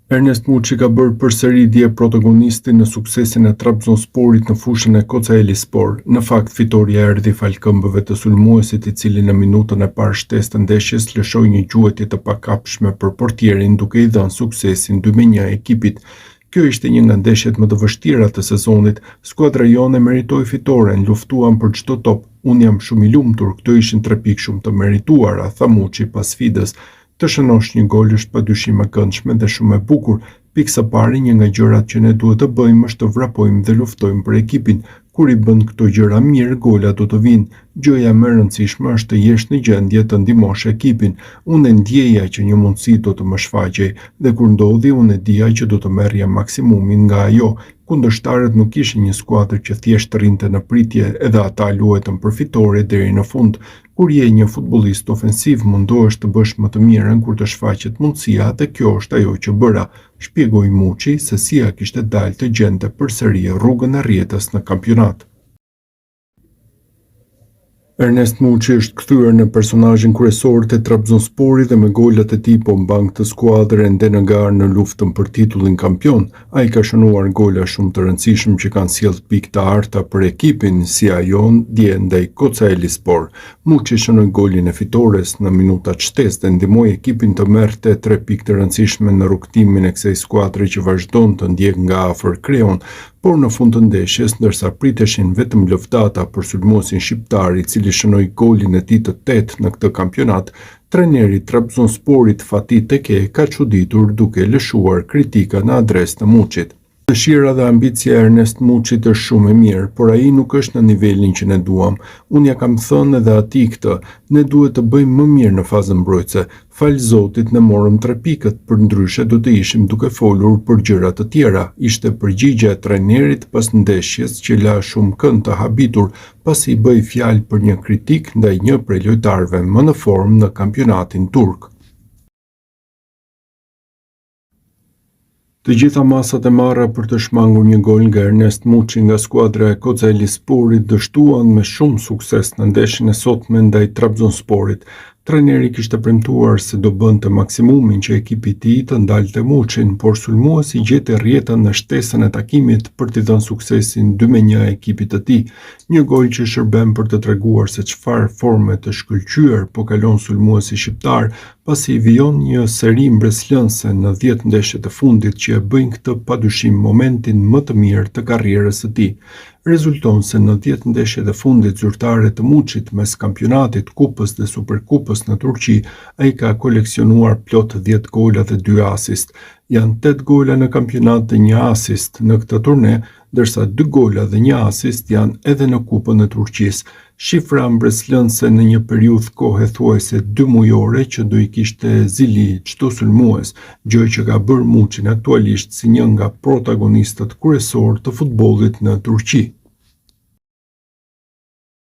Ernest Muçi ka bërë përsëri dje protagonistin në suksesin e Trabzonsporit në fushën e Kocaelispor. Në fakt, fitoria erdhi fal këmbëve të sulmuesit, i cili në minutën e parë shtesë të ndeshjes lëshoi një gjuhetje të pakapshme për portierin, duke i dhënë suksesin 2-1 ekipit. Kjo ishte një nga ndeshjet më të vështira të sezonit. Skuadra jone meritoi fitoren, luftuan për çdo top. Unë jam shumë i lumtur, këto ishin 3 pikë shumë të merituara, tha Muçi pas sfidës. Të shënosh një gol është padyshim e këndshme dhe shumë e bukur. Pikë së pari, një nga gjërat që ne duhet të bëjmë është të vrapojmë dhe luftojmë për ekipin. Kur i bën këto gjëra mirë, gola do të vinë. Gjëja më e rëndësishme është të jesh në gjendje të ndihmosh ekipin. Unë ndjeja që një mundësi do të më shfaqej dhe kur ndodhi, unë dija që do të merrja maksimumin nga ajo. Kundërshtarët nuk ishin një skuadër që thjesht rrinte në pritje, edhe ata luajtën për fitore deri në fund. Kur je një futbollist ofensiv, mundohesh të bësh më të mirën kur të shfaqet mundësia dhe kjo është ajo që bëra, shpjegoi Muçi se si ia kishte dalë të gjente përsëri rrugën e rrjetës në kampionat. Ernest Muçi është kthyer në personazhin kryesor të Trabzonsporit dhe me golat e tij po mban këtë skuadër ende në garë në luftën për titullin kampion. Ai ka shënuar gola shumë të rëndësishëm që kanë sjellë pikë të arta për ekipin, si ajo dje ndaj Kocaelispor. Muçi shënoi golin e fitores në minutat shtesë dhe ndihmoi ekipin të merrte 3 pikë të rëndësishme në rrugtimin e kësaj skuadre që vazhdon të ndjek nga afër kreun. Por në fund të ndeshjes, ndërsa priteshin vetëm lëvdata për sulmuesin shqiptar, i cili shënoi golin e tij të 8 në këtë kampionat, trajneri i Trabzonsporit Fatih Tekke ka çuditur duke lëshuar kritika në adresë të Muçit. Dëshira dhe ambicia e Ernest Muçit është shumë e mirë, por ai nuk është në nivelin që ne duam. Unë ja kam thënë edhe atij këtë, ne duhet të bëjmë më mirë në fazën mbrojtëse. Fal Zotit ne morëm 3 pikët, përndryshe do të ishim duke folur për gjëra të tjera. Ishte përgjigjja e trajnerit pas ndeshjes që la shumë kënd të habitur, pasi i bëi fjalë për një kritik ndaj një prej lojtarëve më në formë në kampionatin turk. Të gjitha masat e marra për të shmangur një gol nga Ernest Muçi nga skuadra e Kocaelisporit dështuan me shumë sukses në ndeshjen e sotme ndaj Trabzonsporit. Trajneri kishte premtuar se do bënte maksimumin që ekipi i tij të ndalte Muçin, por sulmuesi gjeti rrjetën në shtesën e takimit për t'i dhënë suksesin 2-1 ekipit të tij. Një gol që shërben për të treguar se çfarë forme të shkëlqyer po kalon sulmuesi shqiptar, pasi i vijon një seri mbreslënse në 10 ndeshjet e fundit që e bëjnë këtë padyshim momentin më të mirë të karrierës së tij. Rezulton se në 10 ndeshjet e fundit zyrtare të Muçit mes kampionatit, kupës dhe superkupës në Turqi, ai ka koleksionuar plot 10 gola dhe 2 asist. Janë 8 gola në kampionat dhe 1 asist në këtë turne, ndërsa 2 gola dhe 1 asist janë edhe në kupën e Turqisë. Shifra mbreslënse në një periudhë kohe thuajse 2 mujore që do i kishte zili çdo sulmues, gjë që ka bërë Muçin aktualisht si një nga protagonistët kryesor të futbollit në Turqi.